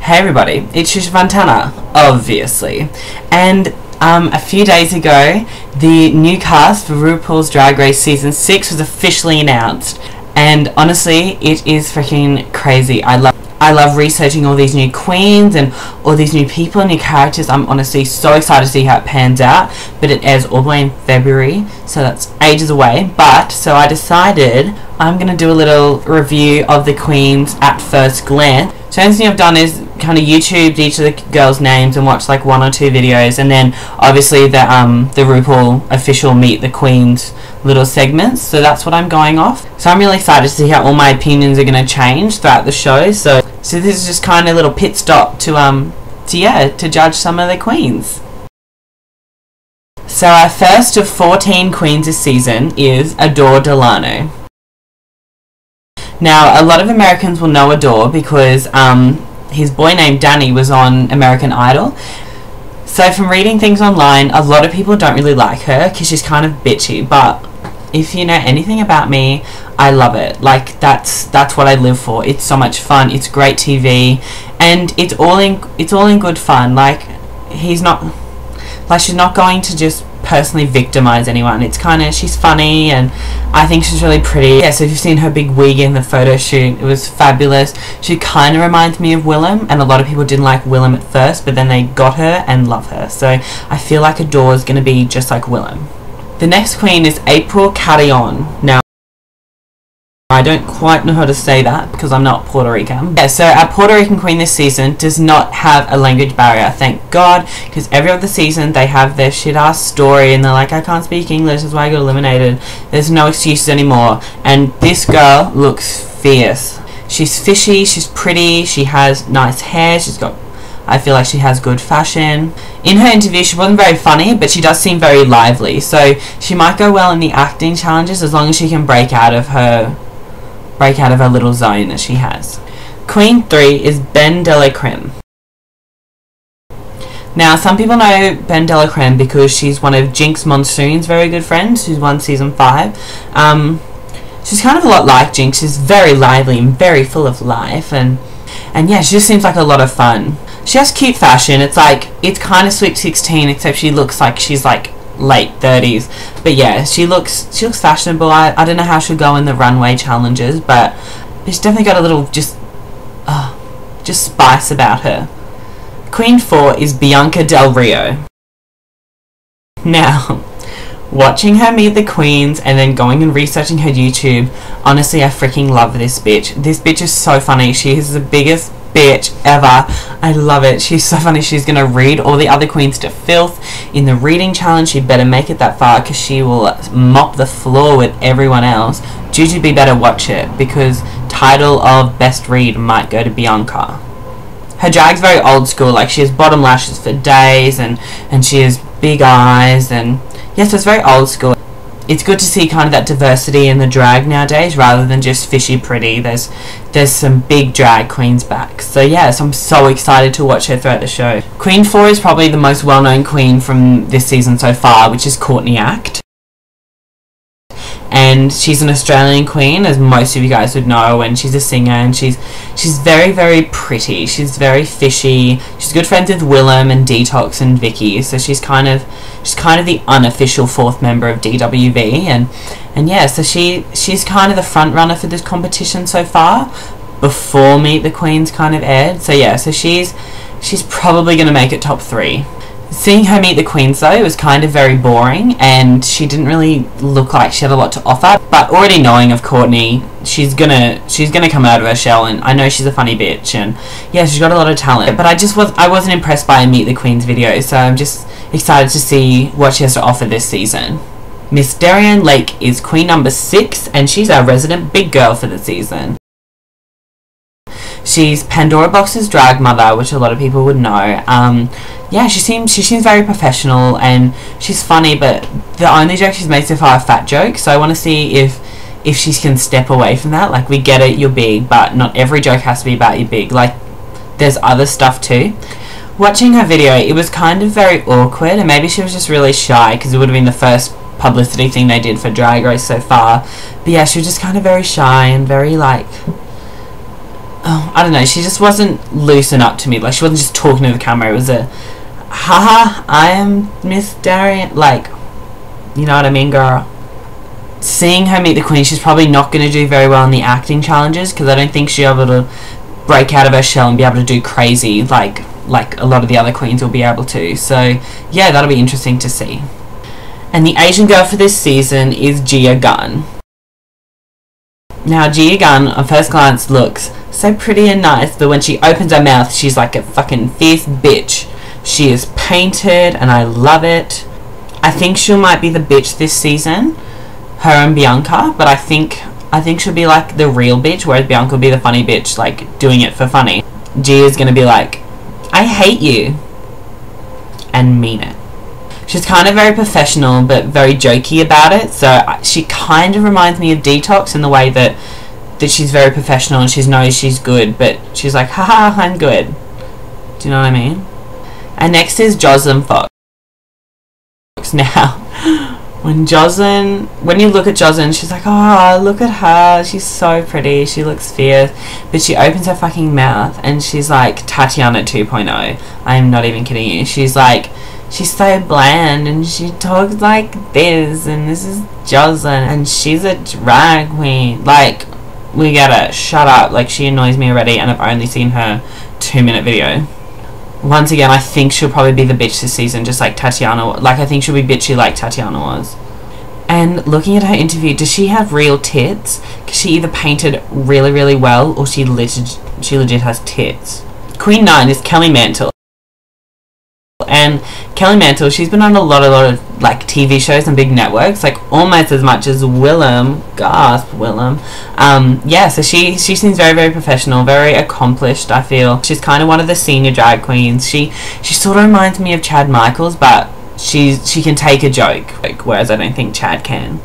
Hey everybody, it's ShuShu Funtanna, obviously. And a few days ago, the new cast for RuPaul's Drag Race Season 6 was officially announced. And honestly, it is freaking crazy. I love researching all these new queens and all these new people and new characters. I'm honestly so excited to see how it pans out. But it airs all the way in February, so that's ages away. So I decided I'm going to do a little review of the queens at first glance. So the only thing I've done is kind of YouTubed each of the girls' names and watched like 1 or 2 videos, and then obviously the RuPaul official Meet the Queens little segments. So that's what I'm going off. So I'm really excited to see how all my opinions are going to change throughout the show. So this is just kind of a little pit stop to judge some of the queens. So our first of 14 queens this season is Adore Delano. Now, a lot of Americans will know Adore because his boy named Danny was on American Idol. So from reading things online, a lot of people don't really like her because she's kind of bitchy. But if you know anything about me, I love it. Like, that's what I live for. It's so much fun. It's great TV, and it's all in good fun. Like, she's not going to just personally victimize anyone. It's kind of, she's funny, and I think she's really pretty. Yeah, so if you've seen her big wig in the photo shoot, it was fabulous. She kind of reminds me of Willem, and a lot of people didn't like Willem at first, but then they got her and love her. So I feel like Adore is going to be just like Willem. The next queen is April Carrion. Now, I don't quite know how to say that because I'm not Puerto Rican. Yeah, so our Puerto Rican queen this season does not have a language barrier, thank God, because every other season they have their shit-ass story and they're like, I can't speak English, that's why I got eliminated. There's no excuses anymore. And this girl looks fierce. She's fishy, she's pretty, she has nice hair, I feel like she has good fashion. In her interview, she wasn't very funny, but she does seem very lively. So she might go well in the acting challenges as long as she can break out of her little zone that she has. Queen 3 is Ben de la Creme. Now, some people know Ben de la Creme because she's one of Jinx Monsoon's very good friends, who's won Season 5. She's kind of a lot like Jinx. She's very lively and very full of life, and yeah, she just seems like a lot of fun. She has cute fashion. It's kind of Sweet 16, except she looks like she's like late 30s. But yeah, she looks fashionable. I don't know how she'll go in the runway challenges, but she's definitely got a little just spice about her. Queen 4 is Bianca Del Rio. Now, watching her meet the queens and then going and researching her YouTube, honestly, I freaking love this bitch. This bitch is so funny. She is the biggest bitch ever. I love it. She's so funny. She's gonna read all the other queens to filth in the reading challenge. She better make it that far because she will mop the floor with everyone else. Juju better watch it because title of best read might go to Bianca. Her drag's very old school. Like, she has bottom lashes for days, and she has big eyes, and yes, it's very old school. It's good to see kind of that diversity in the drag nowadays rather than just fishy pretty. There's some big drag queens back. So yes, I'm so excited to watch her throughout the show. Queen 4 is probably the most well-known queen from this season so far, which is Courtney Act. And she's an Australian queen, as most of you guys would know, and she's a singer, and she's very, very pretty. She's very fishy. She's good friends with Willem and Detox and Vicky, so she's kind of the unofficial 4th member of DWV, and yeah, so she's kind of the front runner for this competition so far, before Meet the Queens kind of aired. So yeah, so she's probably gonna make it top 3. Seeing her meet the queens though was kind of very boring, and she didn't really look like she had a lot to offer. But already knowing of Courtney, she's gonna come out of her shell, and I know she's a funny bitch, and yeah, she's got a lot of talent. But I wasn't impressed by her Meet the Queens video, so I'm just excited to see what she has to offer this season. Miss Darianne Lake is queen number 6, and she's our resident big girl for the season. She's Pandora Boxx's drag mother, which a lot of people would know. Yeah, she seems very professional, and she's funny, but the only joke she's made so far are fat jokes, so I want to see if she can step away from that. Like, we get it, you're big, but not every joke has to be about you big. Like, there's other stuff too. Watching her video, it was kind of very awkward, and maybe she was just really shy, because it would have been the first publicity thing they did for Drag Race so far. But yeah, she was just kind of very shy and very, like, oh, I don't know, she just wasn't loosen up to me. Like, she wasn't just talking to the camera. It was a, haha, I am Miss Darian. Like, you know what I mean, girl? Seeing her meet the Queen, she's probably not going to do very well in the acting challenges, because I don't think she'll be able to break out of her shell and be able to do crazy like a lot of the other queens will be able to. So, yeah, that'll be interesting to see. And the Asian girl for this season is Gia Gunn. Now, Gia Gunn, on first glance, looks so pretty and nice, but when she opens her mouth, she's like a fucking fierce bitch. She is painted, and I love it. I think she might be the bitch this season, her and Bianca, but I think she'll be like the real bitch, whereas Bianca will be the funny bitch, like doing it for funny. Gia's gonna be like, I hate you, and mean it. She's kind of very professional, but very jokey about it, so she kind of reminds me of Detox in the way that she's very professional and she knows she's good, but she's like, haha, I'm good. Do you know what I mean? And next is Jocelyn Fox. Now, when you look at Jocelyn, she's like, oh, look at her, she's so pretty, she looks fierce, but she opens her fucking mouth and she's like Tatiana 2.0. I'm not even kidding you. She's like, she's so bland and she talks like this, and this is Jocelyn and she's a drag queen. Like, we get it, shut up. Like, she annoys me already, and I've only seen her 2-minute video. Once again, I think she'll probably be the bitch this season, just like Tatiana. Like, I think she'll be bitchy like Tatiana was. And looking at her interview, does she have real tits? Because she either painted really, really well, or she legit has tits. Queen 9 is Kelly Mantle. And Kelly Mantle, she's been on a lot of like TV shows and big networks, like almost as much as Willem. Gasp, Willem. Yeah, so she seems very, very professional, very accomplished. I feel she's kind of one of the senior drag queens. She sort of reminds me of Chad Michaels, but she can take a joke, like, whereas I don't think Chad can.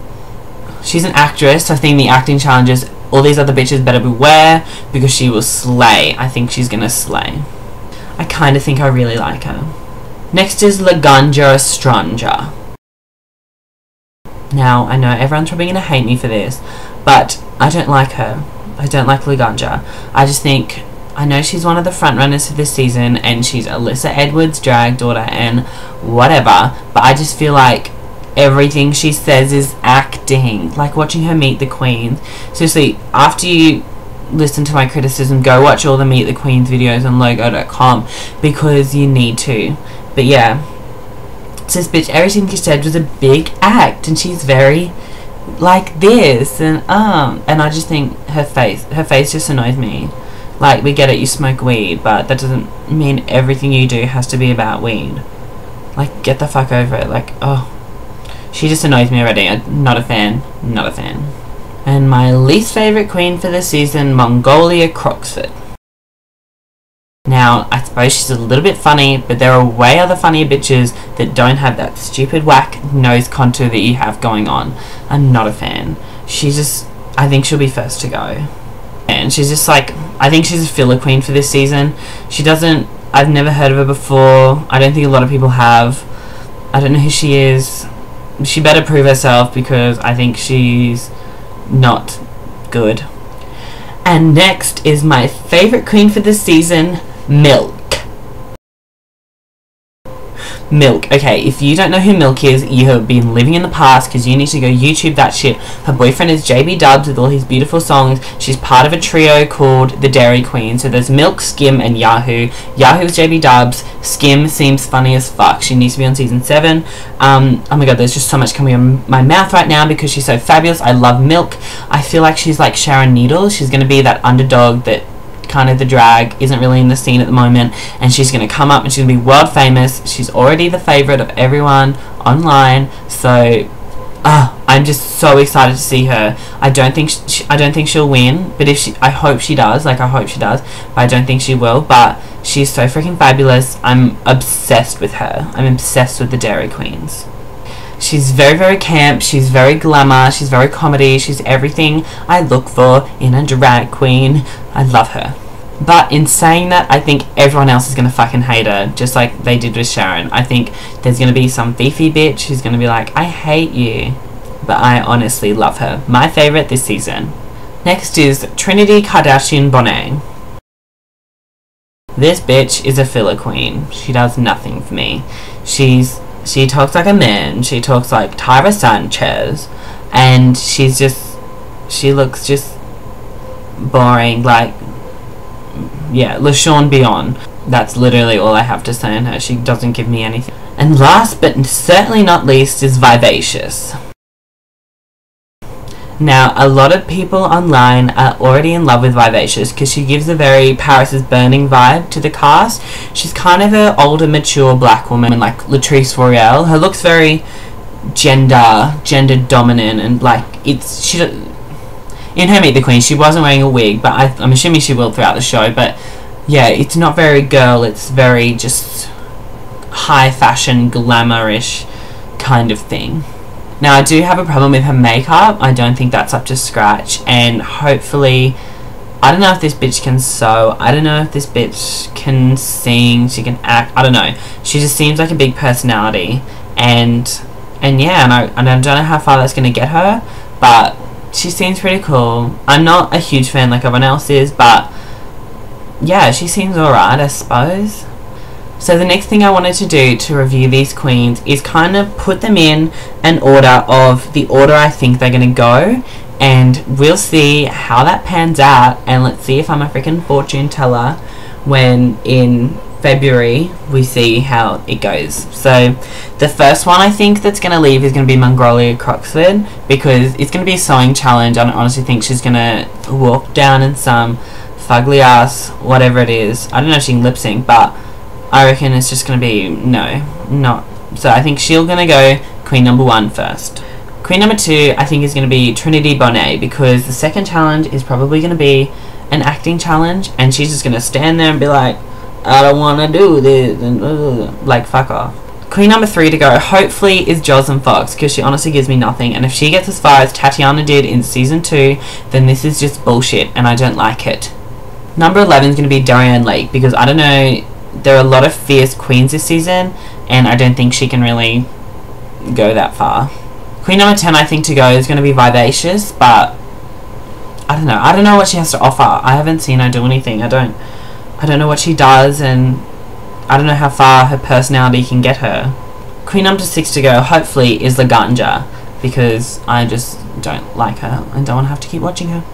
She's an actress. I think the acting challenges, all these other bitches better beware, because she will slay. I think she's gonna slay. I kind of think I really like her. Next is Laganja Estranja. Now, I know everyone's probably going to hate me for this, but I don't like her. I don't like Laganja. I just think, I know she's one of the frontrunners for this season, and she's Alyssa Edwards' drag daughter and whatever, but I just feel like everything she says is acting. Like watching her meet the Queens. Seriously, after you listen to my criticism, go watch all the Meet the Queens videos on logo.com, because you need to. But yeah, this bitch, everything she said was a big act, and she's very like this, and I just think her face just annoys me. Like, we get it, you smoke weed, but that doesn't mean everything you do has to be about weed. Like, get the fuck over it. Like, oh, she just annoys me already. I'm not a fan. Not a fan. And my least favourite queen for this season, Mongolia Croxford. Now, I suppose she's a little bit funny, but there are way other funnier bitches that don't have that stupid whack nose contour that you have going on. I'm not a fan. I think she'll be first to go. And she's just like, I think she's a filler queen for this season. I've never heard of her before. I don't think a lot of people have. I don't know who she is. She better prove herself, because I think she's not good. And next is my favourite queen for this season, Milk. Milk. Okay, if you don't know who Milk is, you have been living in the past, because you need to go YouTube that shit. Her boyfriend is JB Dubs with all his beautiful songs. She's part of a trio called the Dairy Queen. So there's Milk, Skim, and Yahoo. Yahoo is JB Dubs. Skim seems funny as fuck. She needs to be on season 7. Oh my god, there's just so much coming on my mouth right now because she's so fabulous. I love Milk. I feel like she's like Sharon Needles. She's going to be that underdog that kind of the drag isn't really in the scene at the moment, and she's going to come up and she's going to be world famous. She's already the favourite of everyone online, so I'm just so excited to see her. I don't think she'll win, but I hope she does. Like, I hope she does, but I don't think she will. But she's so freaking fabulous. I'm obsessed with her. I'm obsessed with the Dairy Queens. She's very, very camp. She's very glamour. She's very comedy. She's everything I look for in a drag queen. I love her. But in saying that, I think everyone else is going to fucking hate her, just like they did with Sharon. I think there's going to be some beefy bitch who's going to be like, I hate you. But I honestly love her. My favourite this season. Next is Trinity Kardashian Bonet. This bitch is a filler queen. She does nothing for me. She talks like a man. She talks like Tyra Sanchez, and she looks just boring. Like, yeah, LaShawn Beyond. That's literally all I have to say on her. She doesn't give me anything. And last but certainly not least is Vivacious. Now, a lot of people online are already in love with Vivacious because she gives a very Paris is Burning vibe to the cast. She's kind of an older, mature black woman like Latrice Royale. Her look's very gender dominant, and like in her Meet the Queen she wasn't wearing a wig, but I'm assuming she will throughout the show. But yeah, it's not very girl, it's very just high fashion, glamourish kind of thing. Now, I do have a problem with her makeup. I don't think that's up to scratch, and hopefully, I don't know if this bitch can sew. I don't know if this bitch can sing. She can act. I don't know. She just seems like a big personality, and yeah, and I don't know how far that's gonna get her, but she seems pretty cool. I'm not a huge fan like everyone else is, but yeah, she seems alright, I suppose. So the next thing I wanted to do to review these queens is kind of put them in an order of the order I think they're going to go, and we'll see how that pans out, and let's see if I'm a freaking fortune teller when in February we see how it goes. So the first one I think that's going to leave is going to be Mongolia Croxford, because it's going to be a sewing challenge. I honestly think she's going to walk down in some fugly ass whatever it is. I don't know if she can lip sync, but I reckon it's just going to be, not. So I think she's going to go queen number 1 first. Queen number 2 I think is going to be Trinity Bonet, because the second challenge is probably going to be an acting challenge, and she's just going to stand there and be like, I don't want to do this, and like, fuck off. Queen number 3 to go, hopefully, is Jocelyn Fox, because she honestly gives me nothing, and if she gets as far as Tatiana did in season 2, then this is just bullshit, and I don't like it. Number 11 is going to be Darianne Lake, because I don't know, there are a lot of fierce queens this season, and I don't think she can really go that far. Queen number 10 I think to go is going to be Vivacious, but I don't know what she has to offer. I haven't seen her do anything. I don't know what she does, and I don't know how far her personality can get her. Queen number 6 to go hopefully is Laganja, because I just don't like her and don't want to have to keep watching her.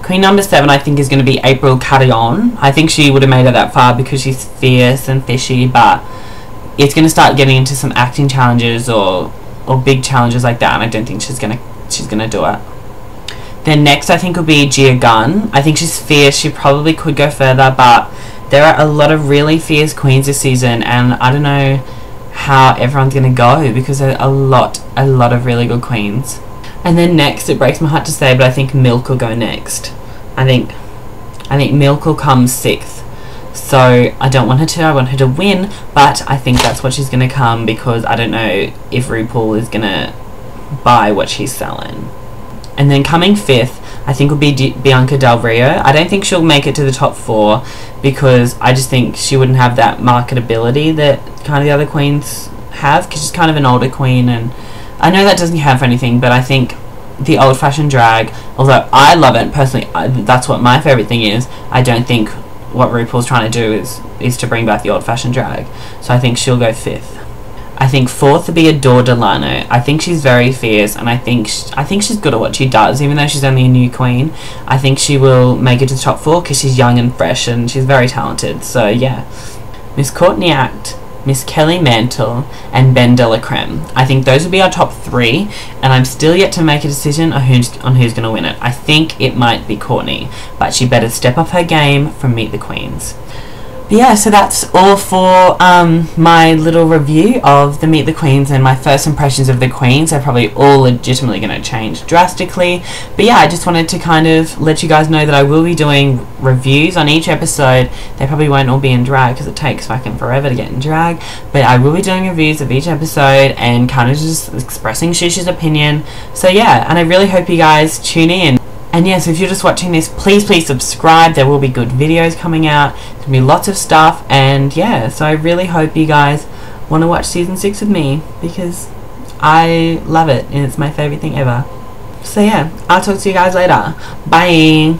Queen number 7 I think is going to be April Carillon. I think she would have made it that far because she's fierce and fishy, but it's going to start getting into some acting challenges or big challenges like that, and I don't think she's gonna do it. Then next I think will be Gia Gunn. I think she's fierce. She probably could go further, but there are a lot of really fierce queens this season, and I don't know how everyone's gonna go because there are a lot of really good queens. And then next, it breaks my heart to say, but I think Milk will go next. I think Milk will come 6th. So I don't want her to. I want her to win, but I think that's what she's gonna come, because I don't know if RuPaul is gonna buy what she's selling. And then coming 5th, I think will be Bianca Del Rio. I don't think she'll make it to the top 4, because I just think she wouldn't have that marketability that kind of the other queens have, because she's kind of an older queen, and I know that doesn't count for anything, but I think the old-fashioned drag, although I love it personally, that's what my favourite thing is, I don't think what RuPaul's trying to do is to bring back the old-fashioned drag. So I think she'll go 5th. I think 4th would be Adore Delano. I think she's very fierce, and I think she's good at what she does, even though she's only a new queen. I think she will make it to the top 4 because she's young and fresh, and she's very talented. So yeah, Miss Courtney Act, Miss Kelly Mantle, and Ben Delacreme. I think those would be our top 3, and I'm still yet to make a decision on who's going to win it. I think it might be Courtney, but she better step up her game from Meet the Queens. But yeah, so that's all for my little review of the Meet the Queens and my first impressions of the queens. They're probably all legitimately going to change drastically. But yeah, I just wanted to kind of let you guys know that I will be doing reviews on each episode. They probably won't all be in drag because it takes fucking forever to get in drag. But I will be doing reviews of each episode and kind of just expressing ShuShu's opinion. So yeah, and I really hope you guys tune in. And yeah, so if you're just watching this, please subscribe. There will be good videos coming out. There'll be lots of stuff. And yeah, so I really hope you guys want to watch season 6 with me, because I love it and it's my favourite thing ever. So yeah, I'll talk to you guys later. Bye.